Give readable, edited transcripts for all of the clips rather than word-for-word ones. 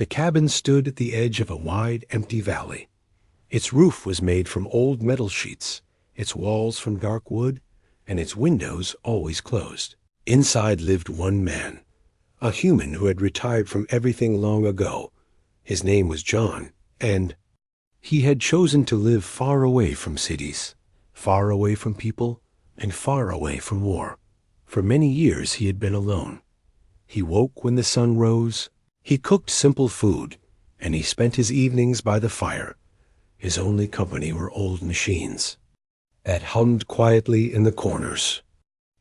The cabin stood at the edge of a wide, empty valley. Its roof was made from old metal sheets, its walls from dark wood, and its windows always closed. Inside lived one man, a human who had retired from everything long ago. His name was John, and he had chosen to live far away from cities, far away from people, and far away from war. For many years he had been alone. He woke when the sun rose, he cooked simple food, and he spent his evenings by the fire. His only company were old machines that hummed quietly in the corners.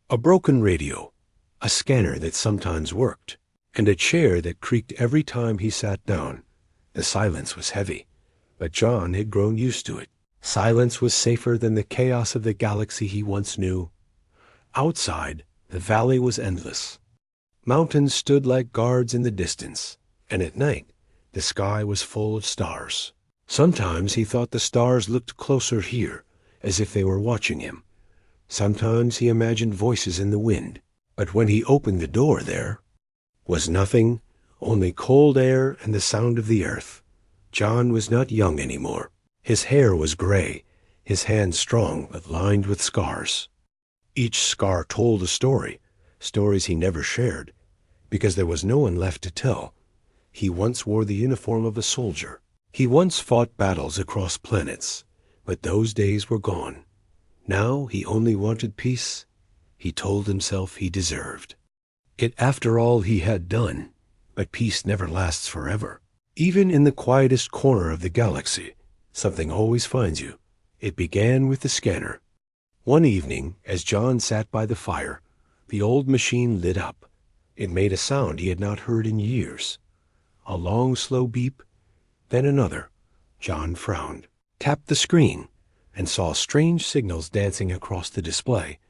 A broken radio, a scanner that sometimes worked, and a chair that creaked every time he sat down. The silence was heavy, but John had grown used to it. Silence was safer than the chaos of the galaxy he once knew. Outside, the valley was endless. Mountains stood like guards in the distance, and at night, the sky was full of stars. Sometimes he thought the stars looked closer here, as if they were watching him. Sometimes he imagined voices in the wind. But when he opened the door, there was nothing, only cold air and the sound of the earth. John was not young anymore. His hair was gray, his hands strong but lined with scars. Each scar told a story, stories he never shared, because there was no one left to tell. He once wore the uniform of a soldier. He once fought battles across planets, but those days were gone. Now he only wanted peace. He told himself he deserved it after all he had done. But peace never lasts forever. Even in the quietest corner of the galaxy, something always finds you. It began with the scanner. One evening, as John sat by the fire, the old machine lit up. It made a sound he had not heard in years. A long, slow beep, then another. John frowned, tapped the screen, and saw strange signals dancing across the display.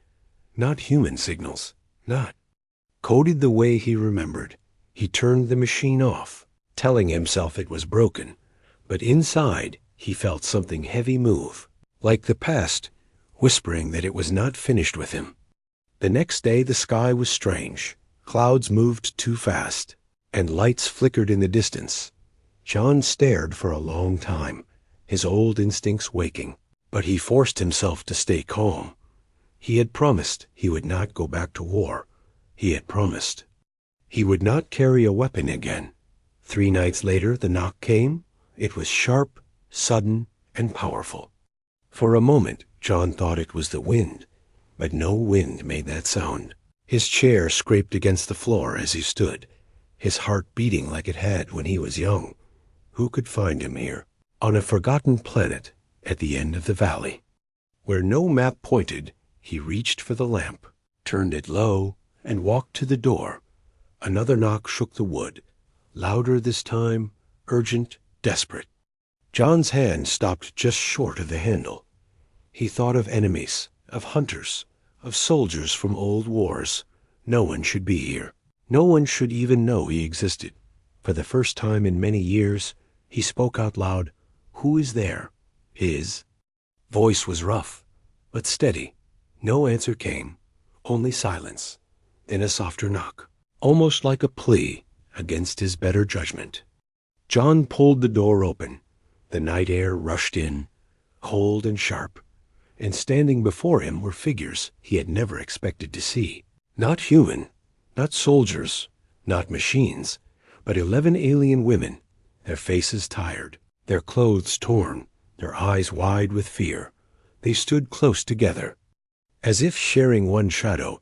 Not human signals, not coded the way he remembered. He turned the machine off, telling himself it was broken, but inside he felt something heavy move, like the past, whispering that it was not finished with him. The next day the sky was strange. Clouds moved too fast, and lights flickered in the distance. John stared for a long time, his old instincts waking, but he forced himself to stay calm. He had promised he would not go back to war. He had promised he would not carry a weapon again. 3 nights later the knock came. It was sharp, sudden, and powerful. For a moment John thought it was the wind, but no wind made that sound. His chair scraped against the floor as he stood, his heart beating like it had when he was young. Who could find him here, on a forgotten planet at the end of the valley? Where no map pointed, he reached for the lamp, turned it low, and walked to the door. Another knock shook the wood, louder this time, urgent, desperate. John's hand stopped just short of the handle. He thought of enemies, of hunters, of soldiers from old wars. No one should be here. No one should even know he existed. For the first time in many years, he spoke out loud, "Who is there?" His voice was rough, but steady. No answer came, only silence, then a softer knock, almost like a plea against his better judgment. John pulled the door open. The night air rushed in, cold and sharp, and standing before him were figures he had never expected to see. Not human, not soldiers, not machines, but 11 alien women, their faces tired, their clothes torn, their eyes wide with fear. They stood close together, as if sharing one shadow.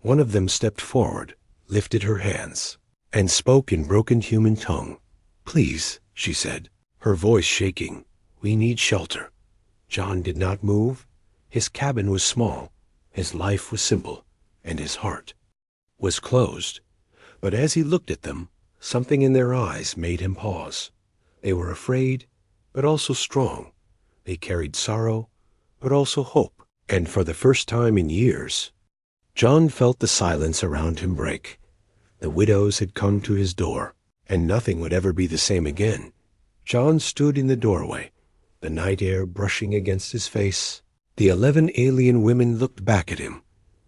One of them stepped forward, lifted her hands, and spoke in broken human tongue. "Please," she said, her voice shaking, "we need shelter." John did not move. His cabin was small, his life was simple, and his heart was closed. But as he looked at them, something in their eyes made him pause. They were afraid, but also strong. They carried sorrow, but also hope. And for the first time in years, John felt the silence around him break. The widows had come to his door, and nothing would ever be the same again. John stood in the doorway, the night air brushing against his face. The 11 alien women looked back at him,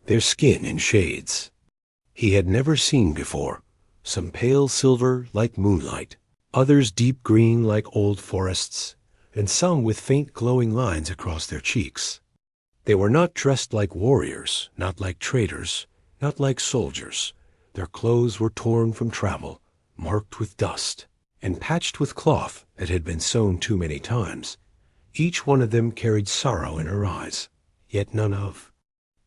their skin in shades he had never seen before, some pale silver like moonlight, others deep green like old forests, and some with faint glowing lines across their cheeks. They were not dressed like warriors, not like traders, not like soldiers. Their clothes were torn from travel, marked with dust, and patched with cloth that had been sewn too many times. Each one of them carried sorrow in her eyes, yet none of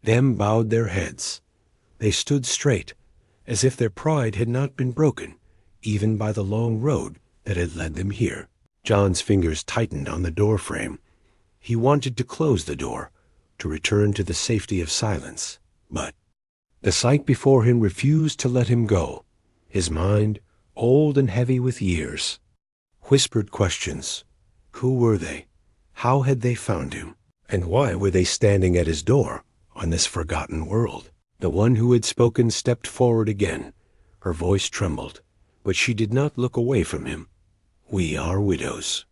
them bowed their heads. They stood straight, as if their pride had not been broken, even by the long road that had led them here. John's fingers tightened on the door frame. He wanted to close the door, to return to the safety of silence, but the sight before him refused to let him go. His mind, old and heavy with years, whispered questions. Who were they? How had they found him? And why were they standing at his door on this forgotten world? The one who had spoken stepped forward again. Her voice trembled, but she did not look away from him. "We are widows,"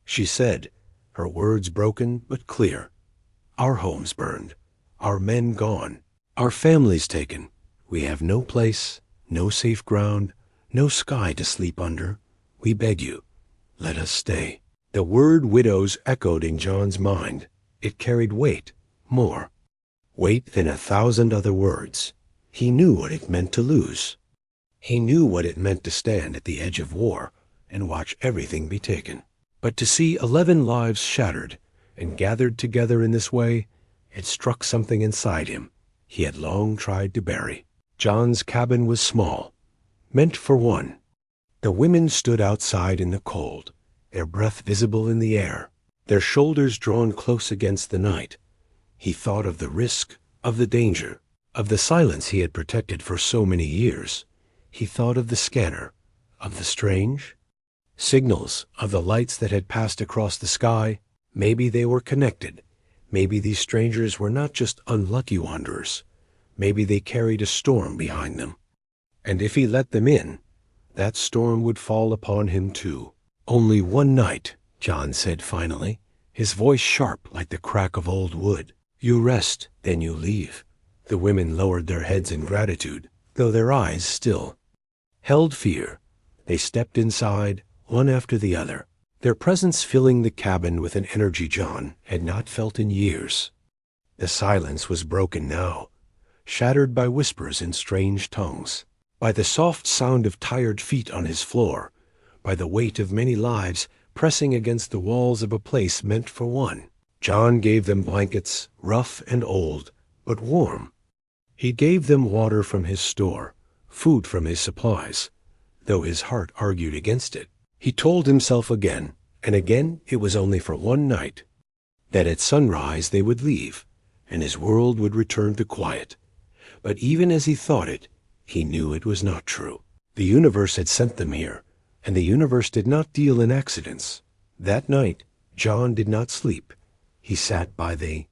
she said, her words broken but clear. "Our homes burned, our men gone, our families taken. We have no place, no safe ground, no sky to sleep under. We beg you, let us stay." The word widows echoed in John's mind. It carried weight, more weight than 1,000 other words. He knew what it meant to lose. He knew what it meant to stand at the edge of war and watch everything be taken. But to see 11 lives shattered and gathered together in this way, it struck something inside him he had long tried to bury. John's cabin was small, meant for one. The women stood outside in the cold, their breath visible in the air, their shoulders drawn close against the night. He thought of the risk, of the danger, of the silence he had protected for so many years. He thought of the scanner, of the strange signals, of the lights that had passed across the sky. Maybe they were connected. Maybe these strangers were not just unlucky wanderers. Maybe they carried a storm behind them. And if he let them in, that storm would fall upon him too. "Only one night," John said finally, his voice sharp like the crack of old wood. "You rest, then you leave." The women lowered their heads in gratitude, though their eyes still held fear. They stepped inside, one after the other, their presence filling the cabin with an energy John had not felt in years. The silence was broken now, shattered by whispers in strange tongues, by the soft sound of tired feet on his floor, by the weight of many lives pressing against the walls of a place meant for one. John gave them blankets, rough and old, but warm. He gave them water from his store, food from his supplies, though his heart argued against it. He told himself again, and again it was only for one night, that at sunrise they would leave, and his world would return to quiet. But even as he thought it, he knew it was not true. The universe had sent them here, and the universe did not deal in accidents. That night, John did not sleep. He sat by the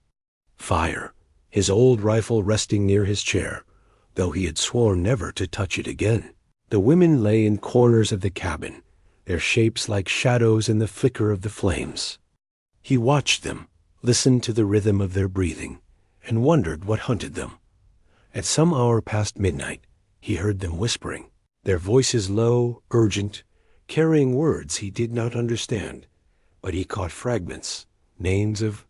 fire, his old rifle resting near his chair, though he had sworn never to touch it again. The women lay in corners of the cabin, their shapes like shadows in the flicker of the flames. He watched them, listened to the rhythm of their breathing, and wondered what hunted them. At some hour past midnight, he heard them whispering, their voices low, urgent, carrying words he did not understand, but he caught fragments, names of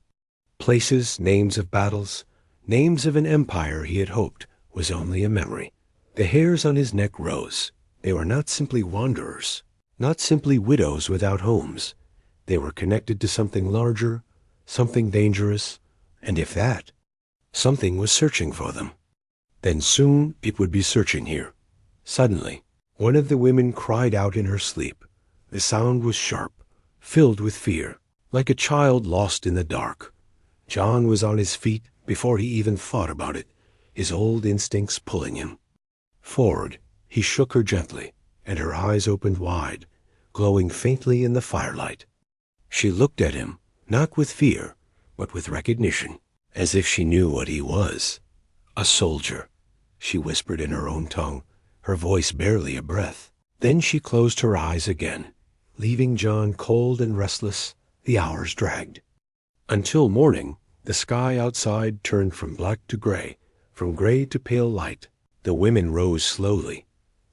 places, names of battles, names of an empire he had hoped was only a memory. The hairs on his neck rose. They were not simply wanderers, not simply widows without homes. They were connected to something larger, something dangerous, and if that, something was searching for them. Then soon it would be searching here. Suddenly, one of the women cried out in her sleep. The sound was sharp, filled with fear, like a child lost in the dark. John was on his feet before he even thought about it, his old instincts pulling him forward. He shook her gently, and her eyes opened wide, glowing faintly in the firelight. She looked at him, not with fear, but with recognition, as if she knew what he was. "A soldier," she whispered in her own tongue, her voice barely a breath. Then she closed her eyes again, leaving John cold and restless. The hours dragged. Until morning, the sky outside turned from black to gray, from gray to pale light. The women rose slowly,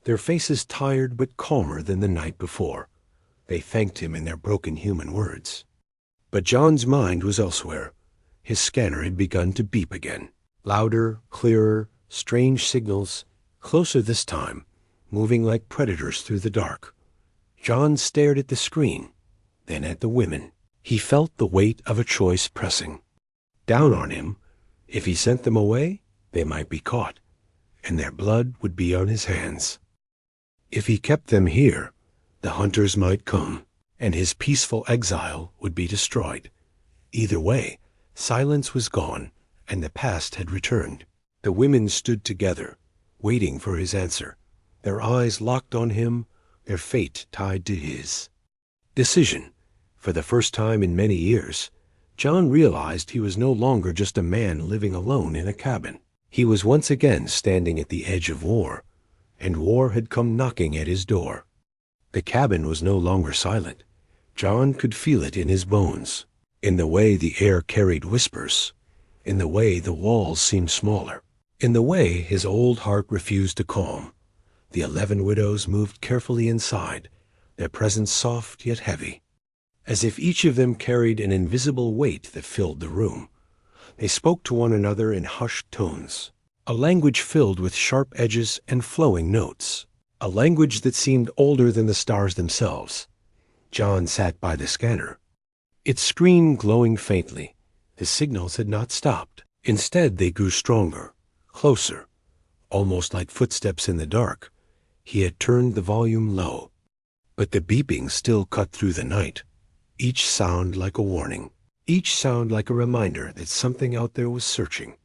their faces tired but calmer than the night before. They thanked him in their broken human words. But John's mind was elsewhere. His scanner had begun to beep again. Louder, clearer, strange signals, closer this time, moving like predators through the dark. John stared at the screen, then at the women. He felt the weight of a choice pressing down on him. If he sent them away, they might be caught, and their blood would be on his hands. If he kept them here, the hunters might come, and his peaceful exile would be destroyed. Either way, silence was gone, and the past had returned. The women stood together, waiting for his answer, their eyes locked on him, their fate tied to his. Decision. For the first time in many years, John realized he was no longer just a man living alone in a cabin. He was once again standing at the edge of war, and war had come knocking at his door. The cabin was no longer silent. John could feel it in his bones, in the way the air carried whispers, in the way the walls seemed smaller, in the way his old heart refused to calm. The 11 widows moved carefully inside, their presence soft yet heavy, as if each of them carried an invisible weight that filled the room. They spoke to one another in hushed tones, a language filled with sharp edges and flowing notes, a language that seemed older than the stars themselves. John sat by the scanner, its screen glowing faintly. The signals had not stopped. Instead, they grew stronger, closer, almost like footsteps in the dark. He had turned the volume low, but the beeping still cut through the night, each sound like a warning, each sound like a reminder that something out there was searching.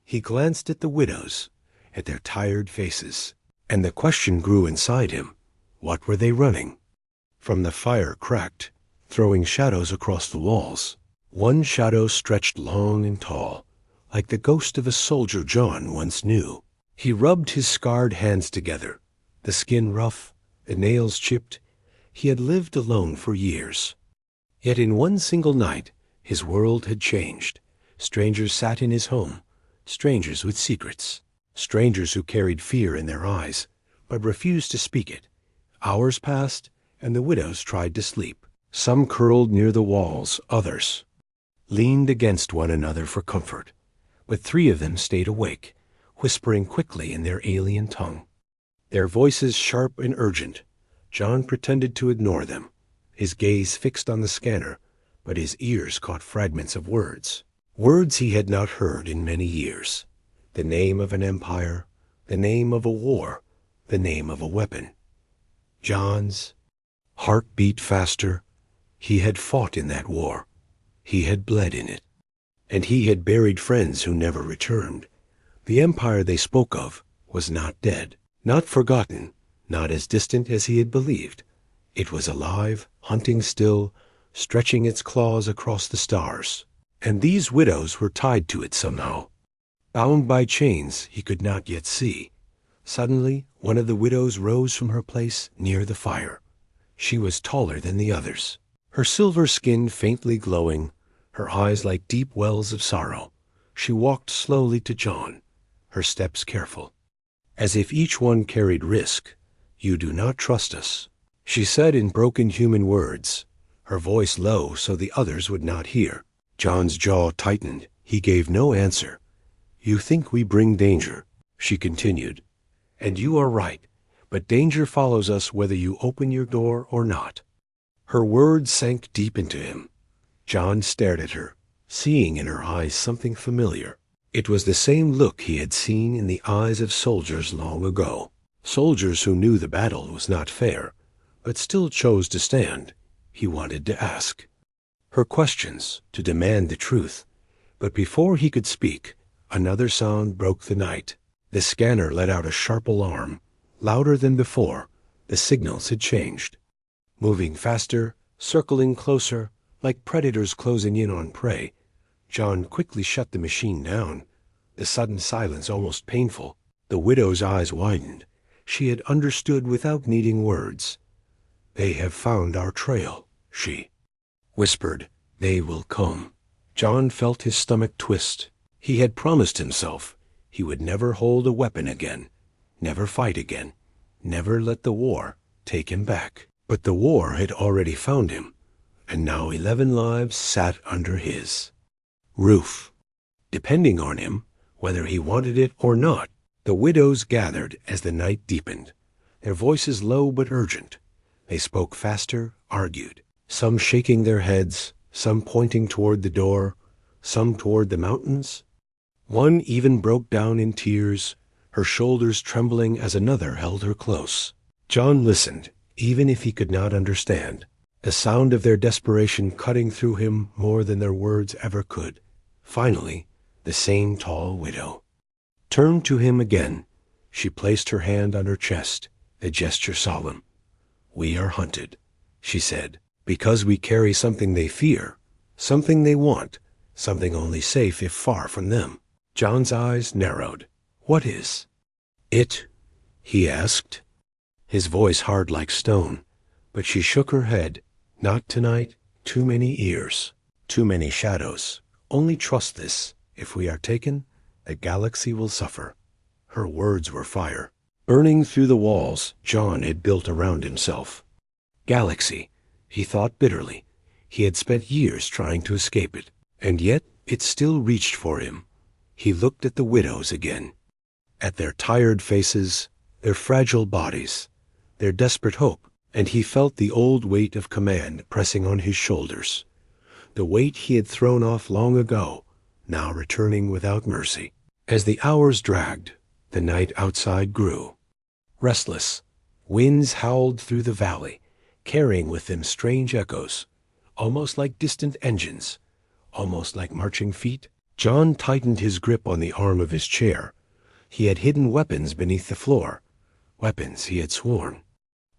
He glanced at the widows, at their tired faces, and the question grew inside him. What were they running from? The fire cracked, throwing shadows across the walls. One shadow stretched long and tall, like the ghost of a soldier John once knew. He rubbed his scarred hands together, the skin rough, the nails chipped. He had lived alone for years. Yet in one single night, his world had changed. Strangers sat in his home, strangers with secrets, strangers who carried fear in their eyes, but refused to speak it. Hours passed, and the widows tried to sleep. Some curled near the walls, others leaned against one another for comfort. But 3 of them stayed awake, whispering quickly in their alien tongue, their voices sharp and urgent. John pretended to ignore them, his gaze fixed on the scanner, but his ears caught fragments of words he had not heard in many years. The name of an empire, the name of a war, the name of a weapon. John's heart beat faster. He had fought in that war. He had bled in it. And he had buried friends who never returned. The empire they spoke of was not dead, not forgotten, not as distant as he had believed. It was alive, hunting still, stretching its claws across the stars. And these widows were tied to it somehow, bound by chains he could not yet see. Suddenly, one of the widows rose from her place near the fire. She was taller than the others, her silver skin faintly glowing, her eyes like deep wells of sorrow. She walked slowly to John, her steps careful, as if each one carried risk. "You do not trust us," she said in broken human words, her voice low so the others would not hear. John's jaw tightened. He gave no answer. "You think we bring danger," she continued, "and you are right, but danger follows us whether you open your door or not." Her words sank deep into him. John stared at her, seeing in her eyes something familiar. It was the same look he had seen in the eyes of soldiers long ago, soldiers who knew the battle was not fair, but still chose to stand. He wanted to ask her questions, to demand the truth. But before he could speak, another sound broke the night. The scanner let out a sharp alarm, louder than before. The signals had changed, moving faster, circling closer, like predators closing in on prey. John quickly shut the machine down, the sudden silence almost painful. The widow's eyes widened. She had understood without needing words. "They have found our trail," she whispered. "They will come." John felt his stomach twist. He had promised himself he would never hold a weapon again, never fight again, never let the war take him back. But the war had already found him, and now 11 lives sat under his roof, depending on him, whether he wanted it or not. The widows gathered as the night deepened, their voices low but urgent. They spoke faster, argued, some shaking their heads, some pointing toward the door, some toward the mountains. One even broke down in tears, her shoulders trembling as another held her close. John listened, even if he could not understand, the sound of their desperation cutting through him more than their words ever could. Finally, the same tall widow turned to him again. She placed her hand on her chest, a gesture solemn. "We are hunted," she said, "because we carry something they fear, something they want, something only safe if far from them." John's eyes narrowed. "What is it?" he asked, his voice hard like stone. But she shook her head. "Not tonight. Too many ears, too many shadows. Only trust this. If we are taken, the galaxy will suffer." Her words were fire, burning through the walls John had built around himself. Galaxy, he thought bitterly. He had spent years trying to escape it, and yet it still reached for him. He looked at the widows again, at their tired faces, their fragile bodies, their desperate hope, and he felt the old weight of command pressing on his shoulders, the weight he had thrown off long ago, now returning without mercy. As the hours dragged, the night outside grew restless. Winds howled through the valley, carrying with them strange echoes, almost like distant engines, almost like marching feet. John tightened his grip on the arm of his chair. He had hidden weapons beneath the floor, weapons he had sworn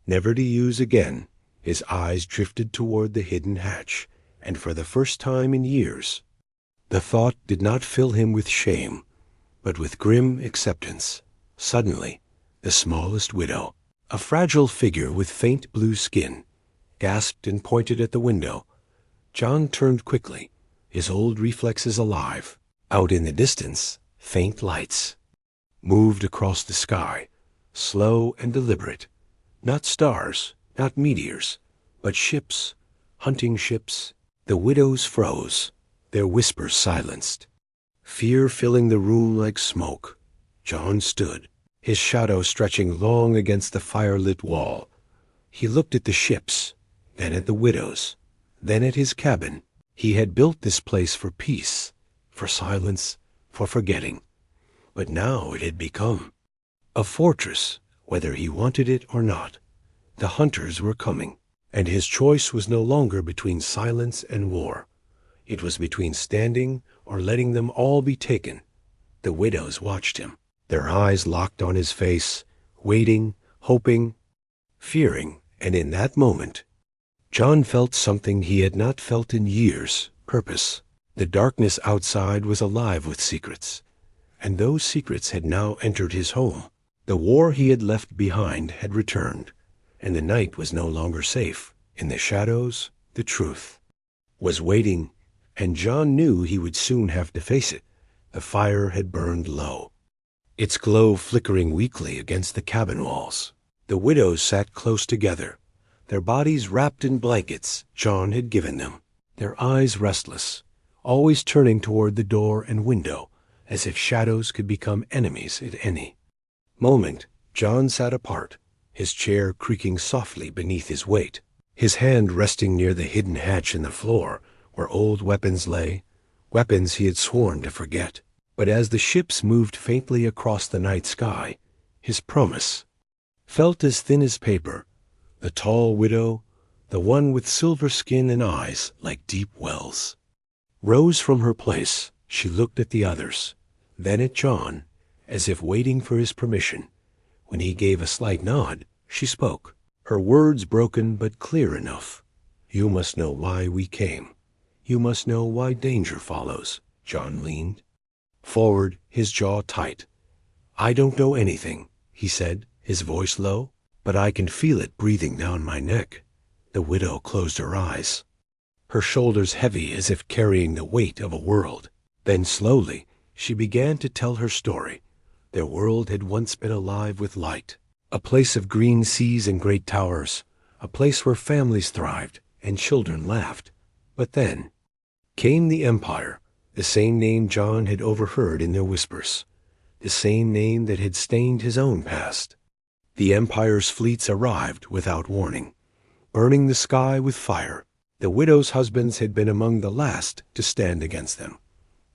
never to use again. His eyes drifted toward the hidden hatch, and for the first time in years, the thought did not fill him with shame, but with grim acceptance. Suddenly, the smallest widow, a fragile figure with faint blue skin, gasped and pointed at the window. John turned quickly, his old reflexes alive. Out in the distance, faint lights moved across the sky, slow and deliberate. Not stars, not meteors, but ships, hunting ships. The widows froze, their whispers silenced, fear filling the room like smoke. John stood, his shadow stretching long against the firelit wall. He looked at the ships, then at the widows, then at his cabin. He had built this place for peace, for silence, for forgetting. But now it had become a fortress, whether he wanted it or not. The hunters were coming, and his choice was no longer between silence and war. It was between standing or letting them all be taken. The widows watched him, their eyes locked on his face, waiting, hoping, fearing, and in that moment, John felt something he had not felt in years: purpose. The darkness outside was alive with secrets, and those secrets had now entered his home. The war he had left behind had returned, and the night was no longer safe. In the shadows, the truth was waiting, and John knew he would soon have to face it. The fire had burned low, its glow flickering weakly against the cabin walls. The widows sat close together, their bodies wrapped in blankets John had given them, their eyes restless, always turning toward the door and window, as if shadows could become enemies at any moment. John sat apart, his chair creaking softly beneath his weight, his hand resting near the hidden hatch in the floor where old weapons lay, weapons he had sworn to forget. But as the ships moved faintly across the night sky, his promise felt as thin as paper. The tall widow, the one with silver skin and eyes like deep wells, rose from her place. She looked at the others, then at John, as if waiting for his permission. When he gave a slight nod, she spoke, her words broken but clear enough. "You must know why we came. You must know why danger follows." John leaned forward, his jaw tight. "I don't know anything," he said, his voice low, "but I can feel it breathing down my neck." The widow closed her eyes, her shoulders heavy as if carrying the weight of a world. Then slowly she began to tell her story. Their world had once been alive with light, a place of green seas and great towers, a place where families thrived and children laughed. But then came the Empire, the same name John had overheard in their whispers, the same name that had stained his own past. The Empire's fleets arrived without warning, burning the sky with fire. The widows' husbands had been among the last to stand against them.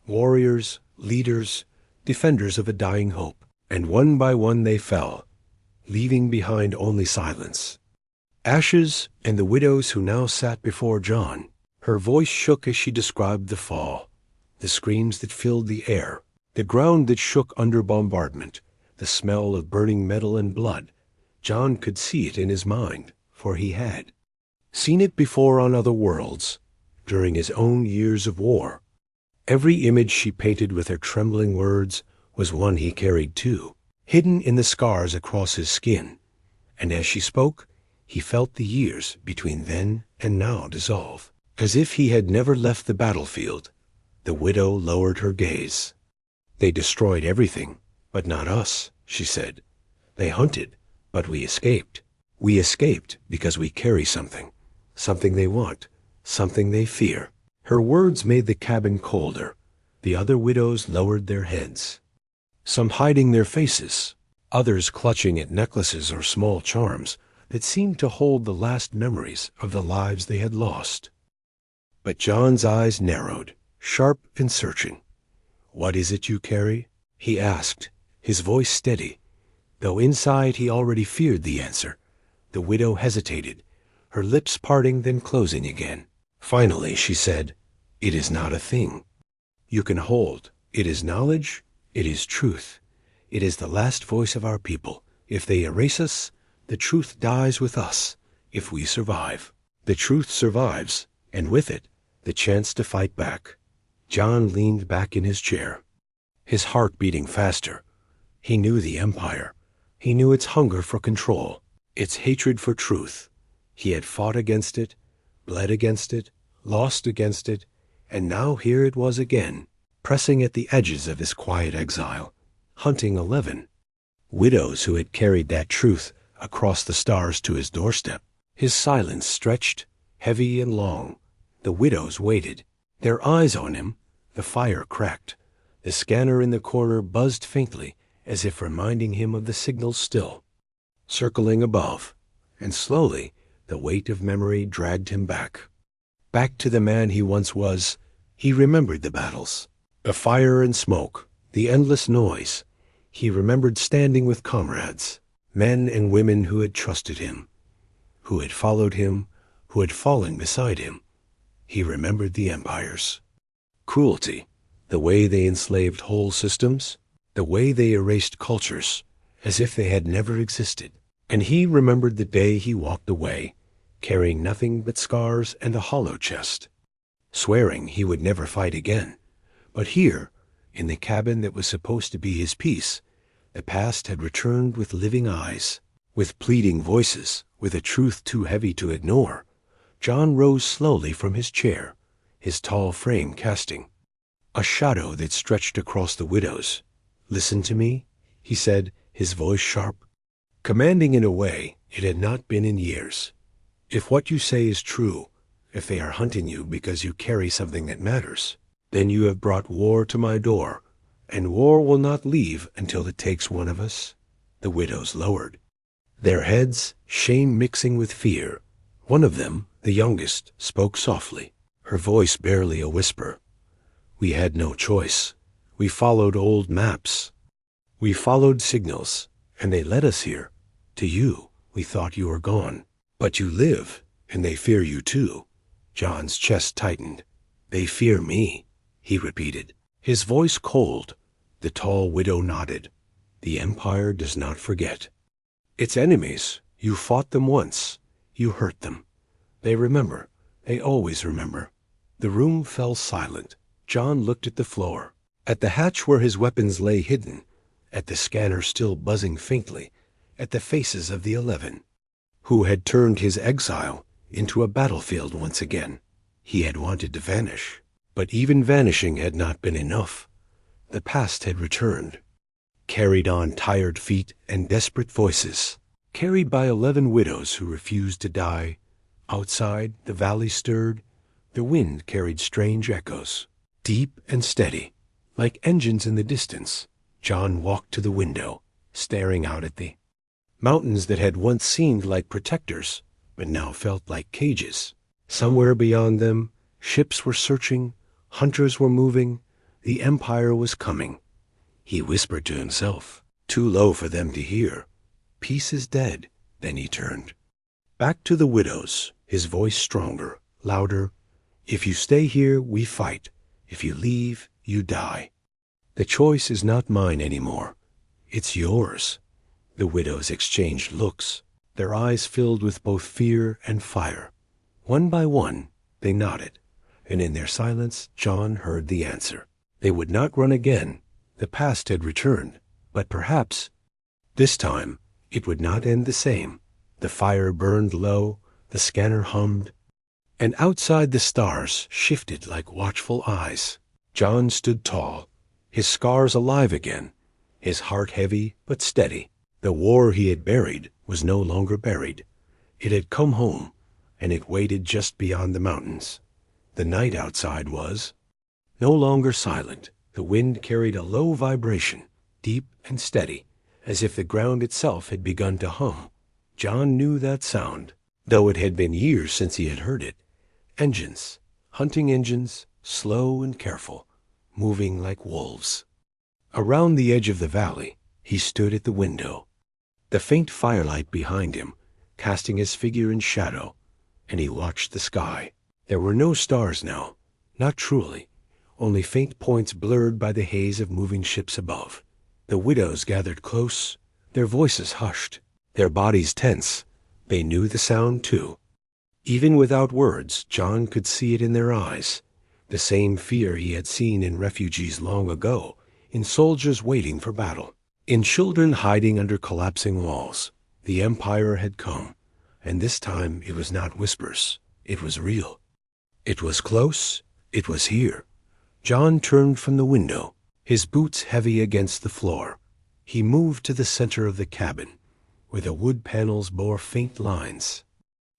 Warriors, leaders, defenders of a dying hope. And one by one they fell, leaving behind only silence. Ashes and the widows who now sat before John. Her voice shook as she described the fall, the screams that filled the air, the ground that shook under bombardment, the smell of burning metal and blood. John could see it in his mind, for he had seen it before on other worlds, during his own years of war. Every image she painted with her trembling words was one he carried too, hidden in the scars across his skin. And as she spoke, he felt the years between then and now dissolve. As if he had never left the battlefield, the widow lowered her gaze. They destroyed everything, but not us, she said. They hunted, but we escaped. We escaped because we carry something, something they want, something they fear. Her words made the cabin colder. The other widows lowered their heads, some hiding their faces, others clutching at necklaces or small charms that seemed to hold the last memories of the lives they had lost. But John's eyes narrowed, sharp and searching. "What is it you carry?" he asked, his voice steady, though inside he already feared the answer. The widow hesitated, her lips parting then closing again. Finally she said, "It is not a thing you can hold. It is knowledge. It is truth. It is the last voice of our people. If they erase us, the truth dies with us. If we survive, the truth survives, and with it, the chance to fight back." John leaned back in his chair, his heart beating faster. He knew the Empire. He knew its hunger for control, its hatred for truth. He had fought against it, bled against it, lost against it, and now here it was again, pressing at the edges of his quiet exile, hunting 11 widows who had carried that truth across the stars to his doorstep. His silence stretched, heavy and long. The widows waited, their eyes on him. The fire cracked. The scanner in the corner buzzed faintly, as if reminding him of the signals still circling above. And slowly, the weight of memory dragged him back to the man he once was. He remembered the battles, the fire and smoke, the endless noise. He remembered standing with comrades, men and women who had trusted him, who had followed him, who had fallen beside him. He remembered the Empire's cruelty, the way they enslaved whole systems, the way they erased cultures as if they had never existed. And he remembered the day he walked away, carrying nothing but scars and a hollow chest, swearing he would never fight again. But here, in the cabin that was supposed to be his peace, the past had returned with living eyes, with pleading voices, with a truth too heavy to ignore. John rose slowly from his chair, his tall frame casting a shadow that stretched across the widows. "Listen to me," he said, his voice sharp, commanding in a way it had not been in years. "If what you say is true, if they are hunting you because you carry something that matters, then you have brought war to my door, and war will not leave until it takes one of us." The widows lowered, their heads, shame mixing with fear. One of them, the youngest, spoke softly, her voice barely a whisper. "We had no choice. We followed old maps. We followed signals, and they led us here. To you, we thought you were gone. But you live, and they fear you too." John's chest tightened. "They fear me," he repeated, his voice cold. The tall widow nodded. "The Empire does not forget. Its enemies, you fought them once. You hurt them. They remember. They always remember." The room fell silent. John looked at the floor, at the hatch where his weapons lay hidden, at the scanner still buzzing faintly, at the faces of the 11 who had turned his exile into a battlefield once again. He had wanted to vanish, but even vanishing had not been enough. The past had returned, carried on tired feet and desperate voices. carried by 11 widows who refused to die. Outside, the valley stirred. The wind carried strange echoes, deep and steady, like engines in the distance. John walked to the window, staring out at the mountains that had once seemed like protectors, but now felt like cages. Somewhere beyond them, ships were searching, hunters were moving, the empire was coming. He whispered to himself, too low for them to hear, "Peace is dead." Then he turned back to the widows, his voice stronger, louder. "If you stay here, we fight. If you leave, you die. The choice is not mine anymore. It's yours." The widows exchanged looks, their eyes filled with both fear and fire. One by one, they nodded, and in their silence, John heard the answer. They would not run again. The past had returned, but perhaps, this time, it would not end the same. The fire burned low, the scanner hummed, and outside the stars shifted like watchful eyes. John stood tall, his scars alive again, his heart heavy but steady. The war he had buried was no longer buried. It had come home, and it waited just beyond the mountains. The night outside was no longer silent. The wind carried a low vibration, deep and steady, as if the ground itself had begun to hum. John knew that sound, though it had been years since he had heard it. Engines, hunting engines, slow and careful, moving like wolves. Around the edge of the valley, he stood at the window, the faint firelight behind him, casting his figure in shadow, and he watched the sky. There were no stars now, not truly, only faint points blurred by the haze of moving ships above. The widows gathered close, their voices hushed, their bodies tense. They knew the sound too. Even without words, John could see it in their eyes, the same fear he had seen in refugees long ago, in soldiers waiting for battle, in children hiding under collapsing walls. The empire had come, and this time it was not whispers. It was real. It was close. It was here. John turned from the window, his boots heavy against the floor. He moved to the center of the cabin, where the wood panels bore faint lines.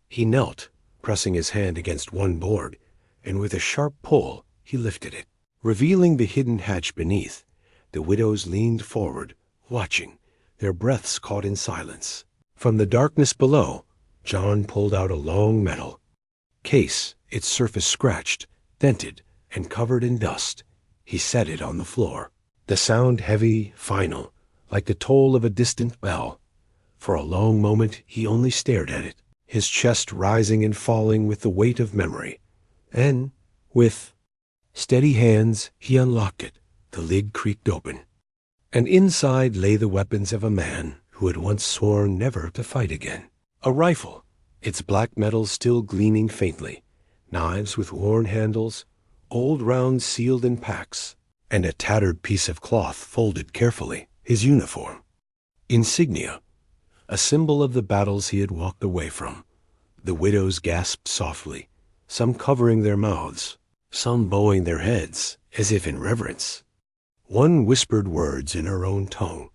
He knelt, pressing his hand against one board, and with a sharp pull he lifted it, revealing the hidden hatch beneath. The widows leaned forward, watching, their breaths caught in silence. From the darkness below, John pulled out a long metal case, its surface scratched, dented, and covered in dust. He set it on the floor, the sound heavy, final, like the toll of a distant bell. For a long moment he only stared at it, his chest rising and falling with the weight of memory. And, with steady hands, he unlocked it. The lid creaked open, and inside lay the weapons of a man who had once sworn never to fight again. A rifle, its black metal still gleaming faintly, knives with worn handles, old rounds sealed in packs, and a tattered piece of cloth folded carefully. His uniform. Insignia, a symbol of the battles he had walked away from. The widows gasped softly, some covering their mouths, some bowing their heads, as if in reverence. One whispered words in her own tongue,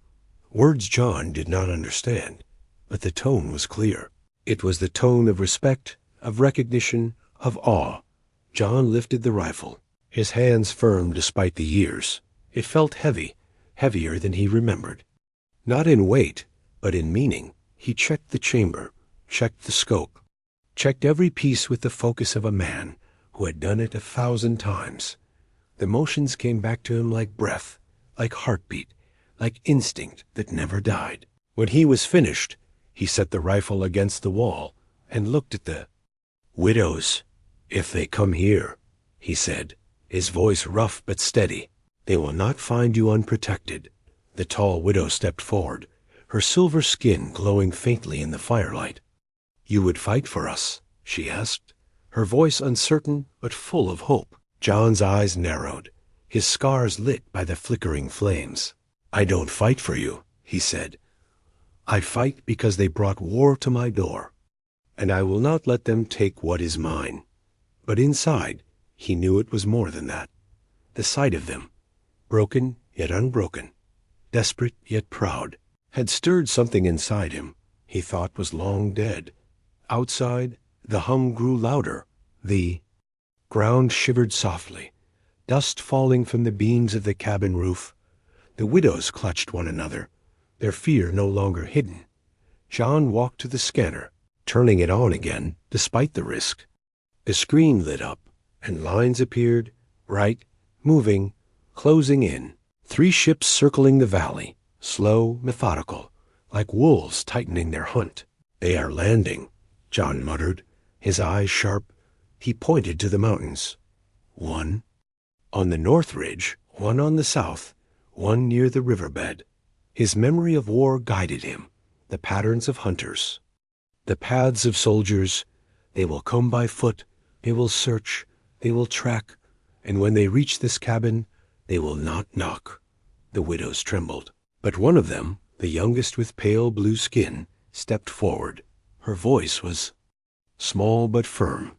words John did not understand, but the tone was clear. It was the tone of respect, of recognition, of awe. John lifted the rifle, his hands firm despite the years. It felt heavy, heavier than he remembered. Not in weight, but in meaning. He checked the chamber, checked the scope, checked every piece with the focus of a man who had done it 1,000 times. The motions came back to him like breath, like heartbeat, like instinct that never died. When he was finished, he set the rifle against the wall and looked at the widows. "If they come here," he said, his voice rough but steady, "they will not find you unprotected." The tall widow stepped forward, her silver skin glowing faintly in the firelight. "You would fight for us?" she asked, her voice uncertain but full of hope. John's eyes narrowed, his scars lit by the flickering flames. "I don't fight for you," he said. "I fight because they brought war to my door, and I will not let them take what is mine." But inside, he knew it was more than that. The sight of them, broken yet unbroken, desperate yet proud, had stirred something inside him, he thought was long dead. Outside, the hum grew louder. The ground shivered softly, dust falling from the beams of the cabin roof. The widows clutched one another, their fear no longer hidden. John walked to the scanner, turning it on again despite the risk. The screen lit up, and lines appeared, bright, moving, closing in. 3 ships circling the valley, slow, methodical, like wolves tightening their hunt. "They are landing," John muttered, his eyes sharp. He pointed to the mountains. 1 on the north ridge, 1 on the south, 1 near the riverbed. His memory of war guided him, the patterns of hunters, the paths of soldiers. They will come by foot, they will search, they will track, and when they reach this cabin, they will not knock. The widows trembled. But one of them, the youngest with pale blue skin, stepped forward. Her voice was small but firm.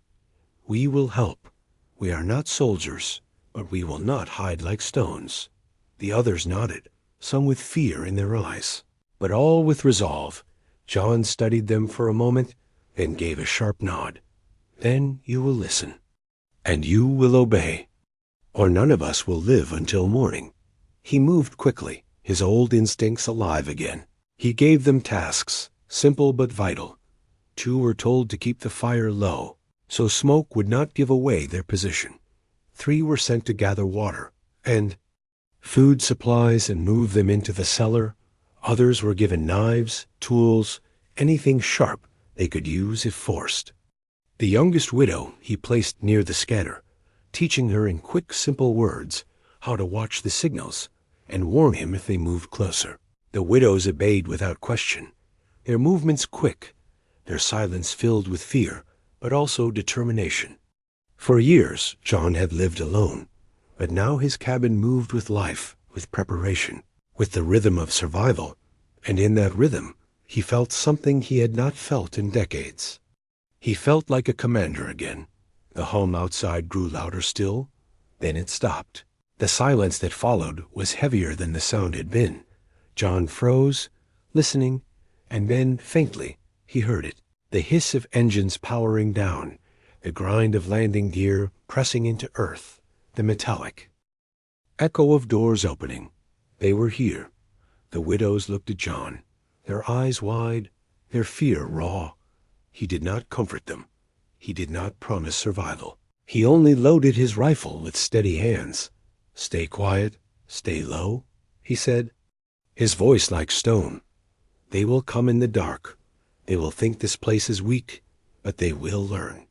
"We will help. We are not soldiers, but we will not hide like stones." The others nodded, some with fear in their eyes, but all with resolve. John studied them for a moment, then gave a sharp nod. "Then you will listen, and you will obey, or none of us will live until morning." He moved quickly, his old instincts alive again. He gave them tasks, simple but vital. 2 were told to keep the fire low, so smoke would not give away their position. 3 were sent to gather water and food supplies and move them into the cellar. Others were given knives, tools, anything sharp they could use if forced. The youngest widow he placed near the scanner, teaching her in quick, simple words how to watch the signals and warn him if they moved closer. The widows obeyed without question, their movements quick, their silence filled with fear, but also determination. For years, John had lived alone, but now his cabin moved with life, with preparation, with the rhythm of survival, and in that rhythm, he felt something he had not felt in decades. He felt like a commander again. The hum outside grew louder still, then it stopped. The silence that followed was heavier than the sound had been. John froze, listening, and then, faintly, he heard it. The hiss of engines powering down, the grind of landing gear pressing into earth, the metallic echo of doors opening. They were here. The widows looked at John, their eyes wide, their fear raw. He did not comfort them. He did not promise survival. He only loaded his rifle with steady hands. "Stay quiet, stay low," he said, his voice like stone. "They will come in the dark. They will think this place is weak, but they will learn."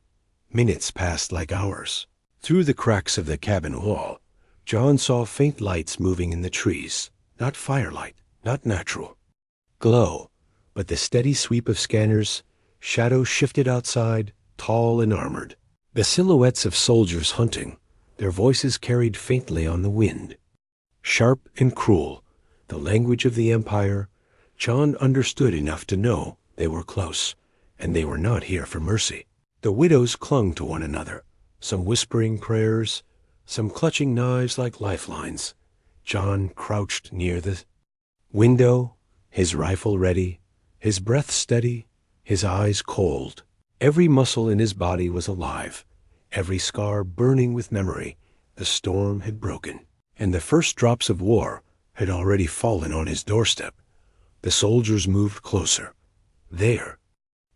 Minutes passed like hours. Through the cracks of the cabin wall, John saw faint lights moving in the trees. Not firelight, not natural glow, but the steady sweep of scanners. Shadows shifted outside, tall and armored. The silhouettes of soldiers hunting, their voices carried faintly on the wind. Sharp and cruel, the language of the Empire. John understood enough to know they were close, and they were not here for mercy. The widows clung to one another, some whispering prayers, some clutching knives like lifelines. John crouched near the window, his rifle ready, his breath steady, his eyes cold. Every muscle in his body was alive, every scar burning with memory. The storm had broken, and the first drops of war had already fallen on his doorstep. The soldiers moved closer. There,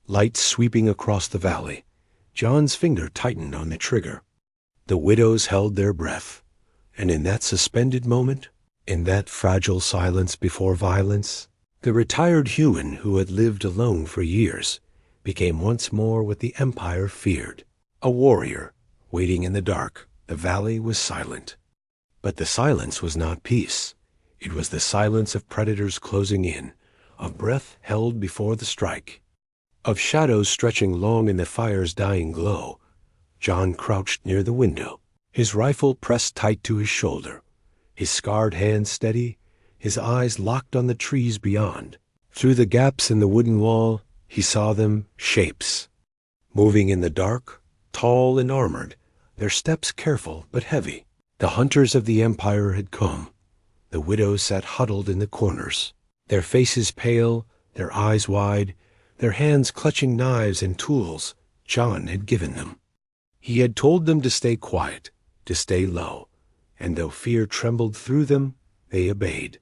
lights sweeping across the valley. John's finger tightened on the trigger. The widows held their breath, and in that suspended moment, in that fragile silence before violence, the retired human who had lived alone for years became once more what the Empire feared. A warrior, waiting in the dark. The valley was silent. But the silence was not peace. It was the silence of predators closing in, of breath held before the strike, of shadows stretching long in the fire's dying glow. John crouched near the window, his rifle pressed tight to his shoulder, his scarred hands steady, his eyes locked on the trees beyond. Through the gaps in the wooden wall, he saw them, shapes, moving in the dark, tall and armored, their steps careful but heavy. The hunters of the Empire had come. The widows sat huddled in the corners, their faces pale, their eyes wide, their hands clutching knives and tools John had given them. He had told them to stay quiet, to stay low, and though fear trembled through them, they obeyed.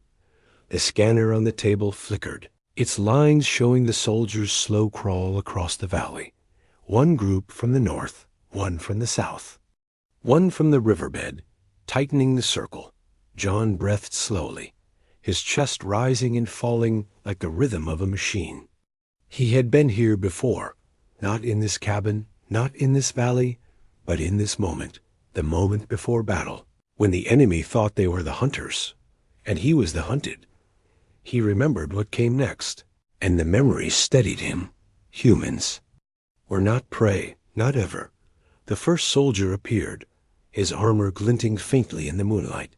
The scanner on the table flickered, its lines showing the soldiers' slow crawl across the valley. One group from the north, one from the south. One from the riverbed, tightening the circle. John breathed slowly, his chest rising and falling like the rhythm of a machine. He had been here before, not in this cabin, not in this valley, but in this moment, the moment before battle, when the enemy thought they were the hunters, and he was the hunted. He remembered what came next, and the memory steadied him. Humans were not prey, not ever. The first soldier appeared, his armor glinting faintly in the moonlight,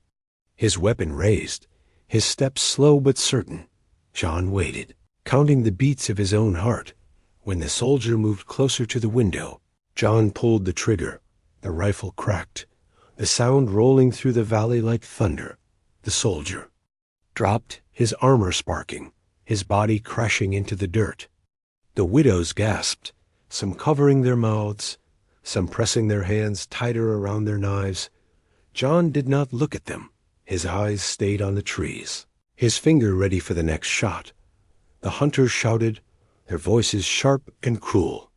his weapon raised, his steps slow but certain. John waited, counting the beats of his own heart. When the soldier moved closer to the window, John pulled the trigger. The rifle cracked, the sound rolling through the valley like thunder. The soldier dropped, his armor sparking, his body crashing into the dirt. The widows gasped, some covering their mouths, some pressing their hands tighter around their knives. John did not look at them. His eyes stayed on the trees, his finger ready for the next shot. The hunters shouted, their voices sharp and cruel.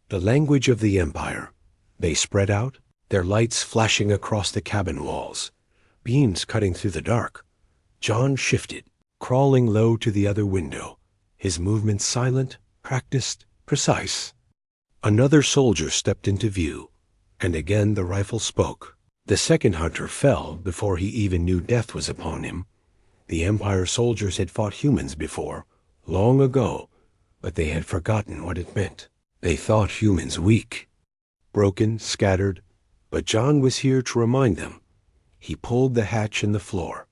The language of the Empire. They spread out, their lights flashing across the cabin walls, beams cutting through the dark. John shifted, crawling low to the other window, his movements silent, practiced, precise. Another soldier stepped into view, and again the rifle spoke. The second hunter fell before he even knew death was upon him. The Empire soldiers had fought humans before, long ago, but they had forgotten what it meant. They thought humans weak, broken, scattered, but John was here to remind them. He pulled the hatch in the floor,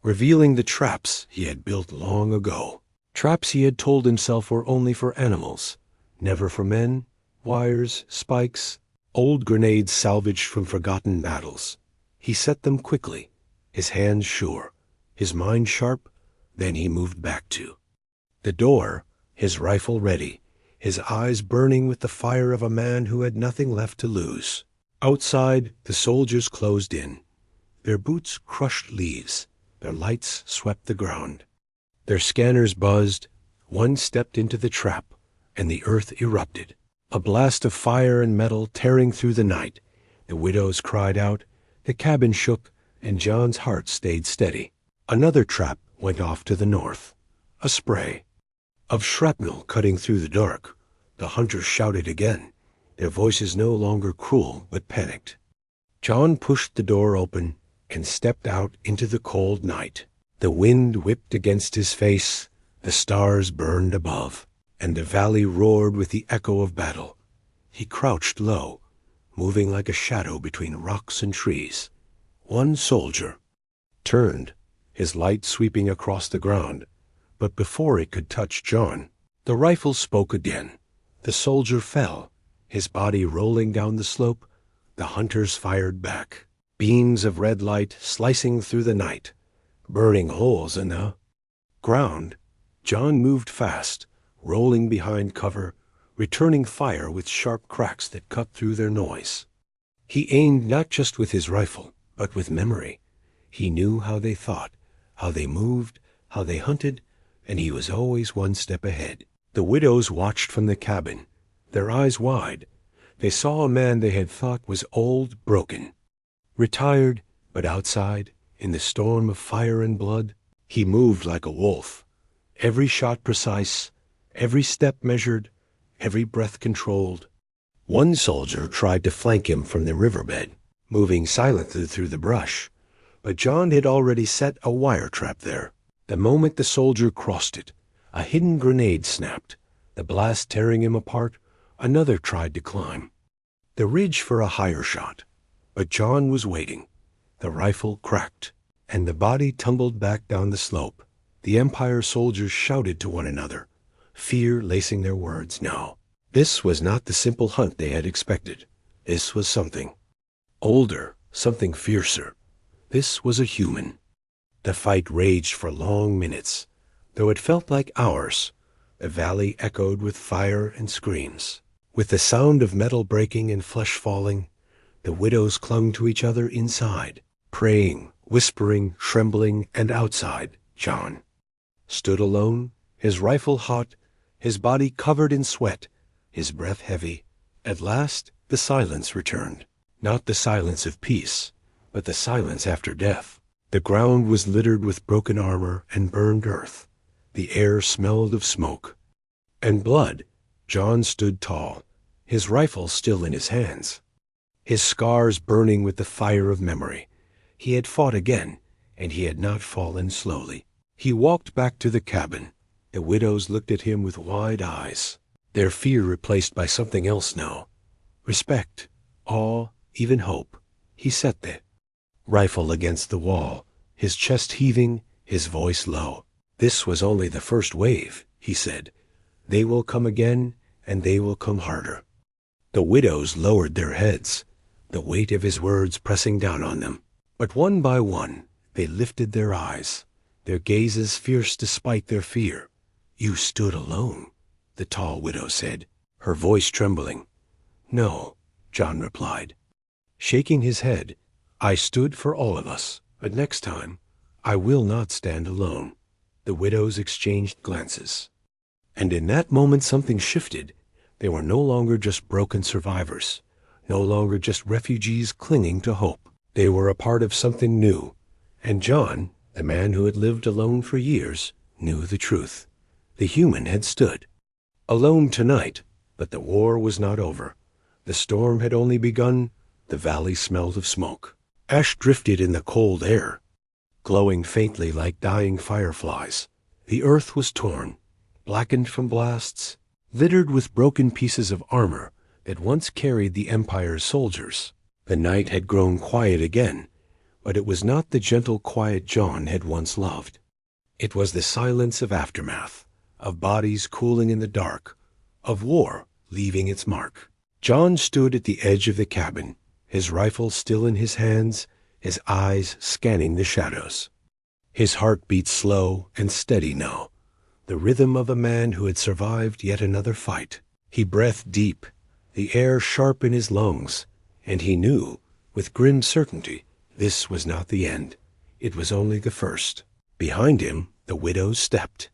revealing the traps he had built long ago. Traps he had told himself were only for animals, never for men. Wires, spikes, old grenades salvaged from forgotten battles. He set them quickly, his hands sure, his mind sharp. Then he moved back to the door, his rifle ready, his eyes burning with the fire of a man who had nothing left to lose. Outside, the soldiers closed in. Their boots crushed leaves, their lights swept the ground. Their scanners buzzed. One stepped into the trap, and the earth erupted. A blast of fire and metal tearing through the night. The widows cried out, the cabin shook, and John's heart stayed steady. Another trap went off to the north. A spray of shrapnel cutting through the dark. The hunters shouted again, their voices no longer cruel but panicked. John pushed the door open and stepped out into the cold night. The wind whipped against his face, the stars burned above, and the valley roared with the echo of battle. He crouched low, moving like a shadow between rocks and trees. One soldier turned, his light sweeping across the ground, but before it could touch John, the rifle spoke again. The soldier fell, his body rolling down the slope. The hunters fired back, beams of red light slicing through the night, burning holes in the ground. John moved fast, rolling behind cover, returning fire with sharp cracks that cut through their noise. He aimed not just with his rifle, but with memory. He knew how they thought, how they moved, how they hunted, and he was always one step ahead. The widows watched from the cabin, their eyes wide. They saw a man they had thought was old, broken, retired, but outside, in the storm of fire and blood, he moved like a wolf. Every shot precise, every step measured, every breath controlled. One soldier tried to flank him from the riverbed, moving silently through the brush, but John had already set a wire trap there. The moment the soldier crossed it, a hidden grenade snapped, the blast tearing him apart. Another tried to climb the ridge for a higher shot, but John was waiting. The rifle cracked, and the body tumbled back down the slope. The Empire soldiers shouted to one another, fear lacing their words. No, this was not the simple hunt they had expected. This was something older, something fiercer. This was a human. The fight raged for long minutes, though it felt like hours. The valley echoed with fire and screams. With the sound of metal breaking and flesh falling, the widows clung to each other inside, praying, whispering, trembling, and outside, John stood alone, his rifle hot, his body covered in sweat, his breath heavy. At last the silence returned. Not the silence of peace, but the silence after death. The ground was littered with broken armor and burned earth. The air smelled of smoke and blood. John stood tall, his rifle still in his hands, his scars burning with the fire of memory. He had fought again, and he had not fallen slowly. He walked back to the cabin. The widows looked at him with wide eyes, their fear replaced by something else now. Respect, awe, even hope. He set the rifle against the wall, his chest heaving, his voice low. "This was only the first wave," he said. "They will come again, and they will come harder." The widows lowered their heads, the weight of his words pressing down on them. But one by one they lifted their eyes, their gazes fierce despite their fear. "You stood alone," the tall widow said, her voice trembling. "No," John replied, shaking his head. "I stood for all of us, but next time I will not stand alone." The widows exchanged glances, and in that moment something shifted. They were no longer just broken survivors, no longer just refugees clinging to hope. They were a part of something new, and John, the man who had lived alone for years, knew the truth. The human had stood alone tonight, but the war was not over. The storm had only begun. The valley smelled of smoke. Ash drifted in the cold air, glowing faintly like dying fireflies. The earth was torn, blackened from blasts, littered with broken pieces of armor that once carried the Empire's soldiers. The night had grown quiet again, but it was not the gentle quiet John had once loved. It was the silence of aftermath, of bodies cooling in the dark, of war leaving its mark. John stood at the edge of the cabin, his rifle still in his hands, his eyes scanning the shadows. His heart beat slow and steady now, the rhythm of a man who had survived yet another fight. He breathed deep, the air sharp in his lungs, and he knew, with grim certainty, this was not the end. It was only the first. Behind him, the widows stepped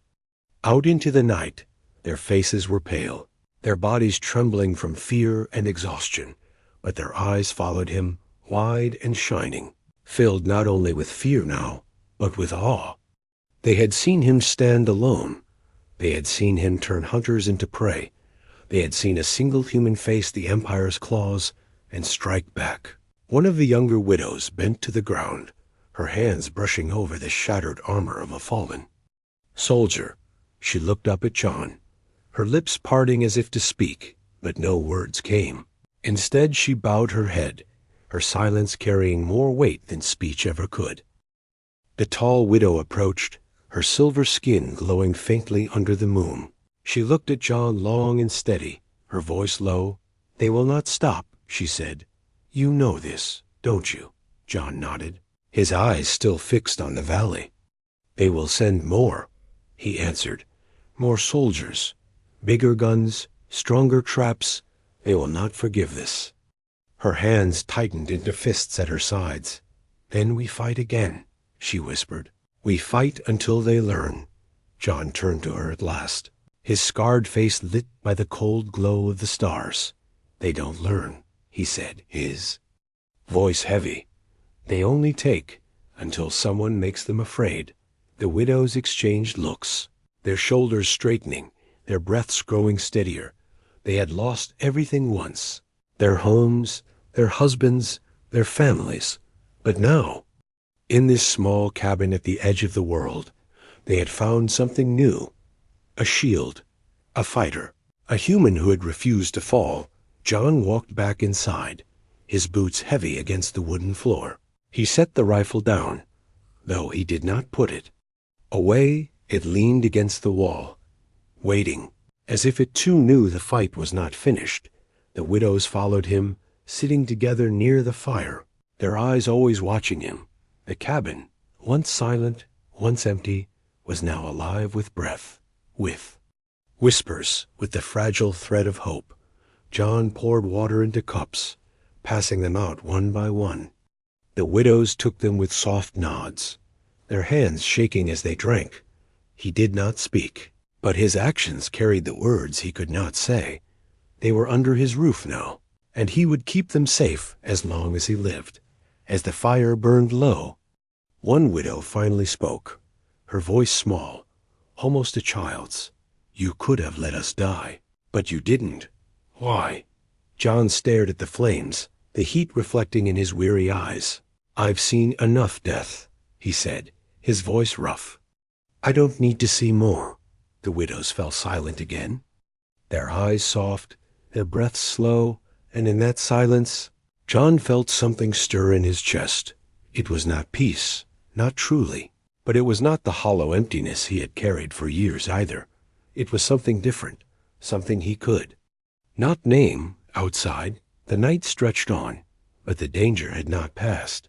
out into the night. Their faces were pale, their bodies trembling from fear and exhaustion, but their eyes followed him, wide and shining, filled not only with fear now, but with awe. They had seen him stand alone. They had seen him turn hunters into prey. They had seen a single human face the Empire's claws and strike back. One of the younger widows bent to the ground, her hands brushing over the shattered armor of a fallen soldier. She looked up at John, her lips parting as if to speak, but no words came. Instead, she bowed her head, her silence carrying more weight than speech ever could. The tall widow approached, her silver skin glowing faintly under the moon. She looked at John long and steady, her voice low. "They will not stop," she said. "You know this, don't you?" John nodded, his eyes still fixed on the valley. "They will send more," he answered. "More soldiers, bigger guns, stronger traps. They will not forgive this." Her hands tightened into fists at her sides. "Then we fight again," she whispered. "We fight until they learn." John turned to her at last, his scarred face lit by the cold glow of the stars. "They don't learn," he said, his voice heavy. "They only take until someone makes them afraid." The widows exchanged looks, their shoulders straightening, their breaths growing steadier. They had lost everything once, their homes, their husbands, their families. But now, in this small cabin at the edge of the world, they had found something new, a shield, a fighter, a human who had refused to fall. John walked back inside, his boots heavy against the wooden floor. He set the rifle down, though he did not put it away. It leaned against the wall, waiting, as if it too knew the fight was not finished. The widows followed him, sitting together near the fire, their eyes always watching him. The cabin, once silent, once empty, was now alive with breath, with Whispers with the fragile thread of hope. John poured water into cups, passing them out one by one. The widows took them with soft nods, their hands shaking as they drank. He did not speak, but his actions carried the words he could not say. They were under his roof now, and he would keep them safe as long as he lived. As the fire burned low, one widow finally spoke, her voice small, almost a child's. "You could have let us die, but you didn't. Why?" John stared at the flames, the heat reflecting in his weary eyes. "I've seen enough death," he said, his voice rough. "I don't need to see more." The widows fell silent again, their eyes soft, their breaths slow, and in that silence, John felt something stir in his chest. It was not peace, not truly, but it was not the hollow emptiness he had carried for years either. It was something different, something he could not name. Outside, the night stretched on, but the danger had not passed.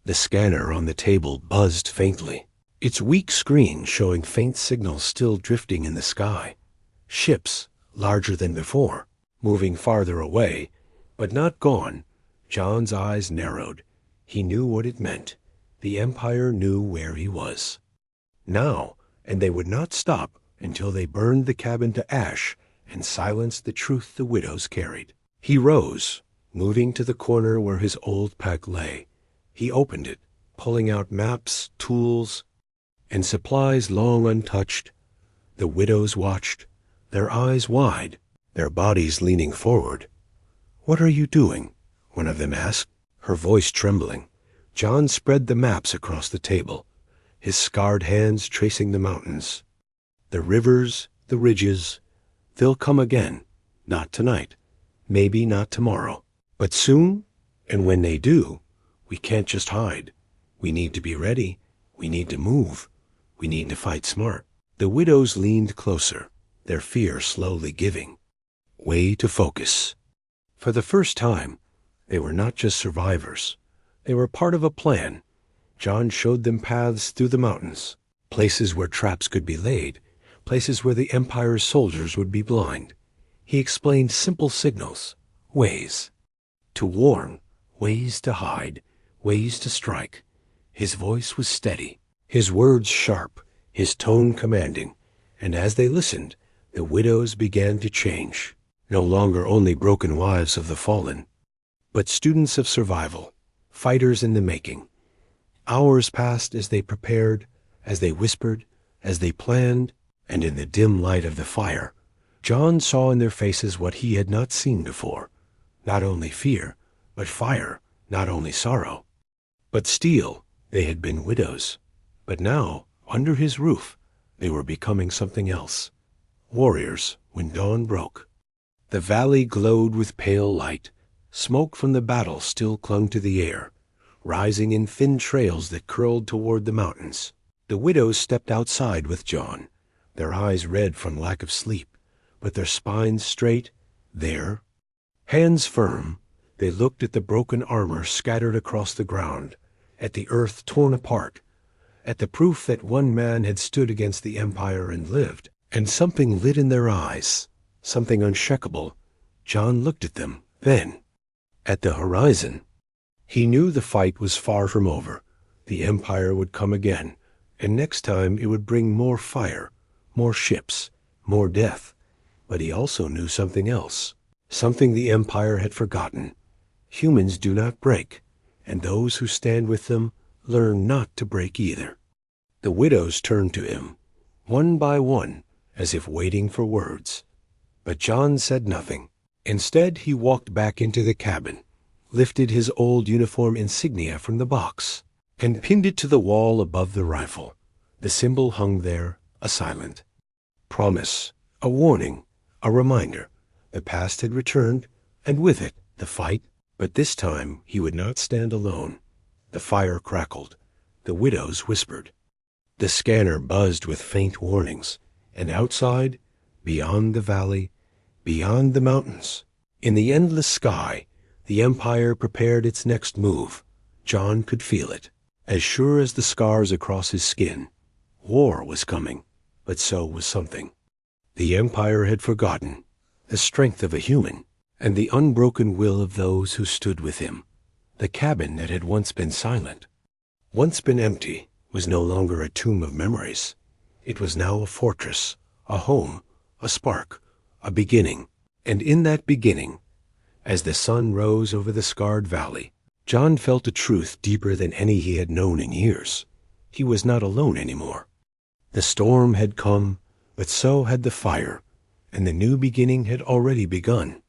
The scanner on the table buzzed faintly, its weak screen showing faint signals still drifting in the sky. Ships, larger than before, moving farther away, but not gone. John's eyes narrowed. He knew what it meant. The Empire knew where he was. Now, and they would not stop until they burned the cabin to ash and silenced the truth the widows carried. He rose, moving to the corner where his old pack lay. He opened it, pulling out maps, tools, and supplies long untouched. The widows watched, their eyes wide, their bodies leaning forward. "What are you doing?" one of them asked, her voice trembling. John spread the maps across the table, his scarred hands tracing the mountains, the rivers, the ridges. They'll come again, not tonight, maybe not tomorrow, but soon, and when they do, we can't just hide. We need to be ready. We need to move. We need to fight smart. The widows leaned closer, their fear slowly giving way to focus. For the first time, they were not just survivors. They were part of a plan. John showed them paths through the mountains, places where traps could be laid, places where the Empire's soldiers would be blind. He explained simple signals, ways to warn, ways to hide, ways to strike. His voice was steady, his words sharp, his tone commanding, and as they listened, the widows began to change. No longer only broken wives of the fallen, but students of survival, fighters in the making. Hours passed as they prepared, as they whispered, as they planned, and in the dim light of the fire, John saw in their faces what he had not seen before. Not only fear, but fire, not only sorrow, but steel. They had been widows, but now, under his roof, they were becoming something else. Warriors when dawn broke. The valley glowed with pale light. Smoke from the battle still clung to the air, rising in thin trails that curled toward the mountains. The widows stepped outside with John, their eyes red from lack of sleep, but their spines straight, there. Hands firm, they looked at the broken armor scattered across the ground, at the earth torn apart, at the proof that one man had stood against the Empire and lived, and something lit in their eyes, something unshakable. John looked at them, then, at the horizon. He knew the fight was far from over. The Empire would come again, and next time it would bring more fire, more ships, more death. But he also knew something else, something the Empire had forgotten. Humans do not break, and those who stand with them learn not to break either. The widows turned to him, one by one, as if waiting for words. But John said nothing. Instead, he walked back into the cabin, lifted his old uniform insignia from the box, and pinned it to the wall above the rifle. The symbol hung there, a silent promise, a warning, a reminder. The past had returned, and with it, the fight. But this time, he would not stand alone. The fire crackled. The widows whispered. The scanner buzzed with faint warnings. And outside, beyond the valley, beyond the mountains, in the endless sky, the Empire prepared its next move. John could feel it, as sure as the scars across his skin. War was coming, but so was something. The empire had forgotten the strength of a human and the unbroken will of those who stood with him. The cabin that had once been silent, once been empty, was no longer a tomb of memories. It was now a fortress, a home, a spark, a beginning. And in that beginning, as the sun rose over the scarred valley, John felt a truth deeper than any he had known in years. He was not alone anymore. The storm had come, but so had the fire, and the new beginning had already begun.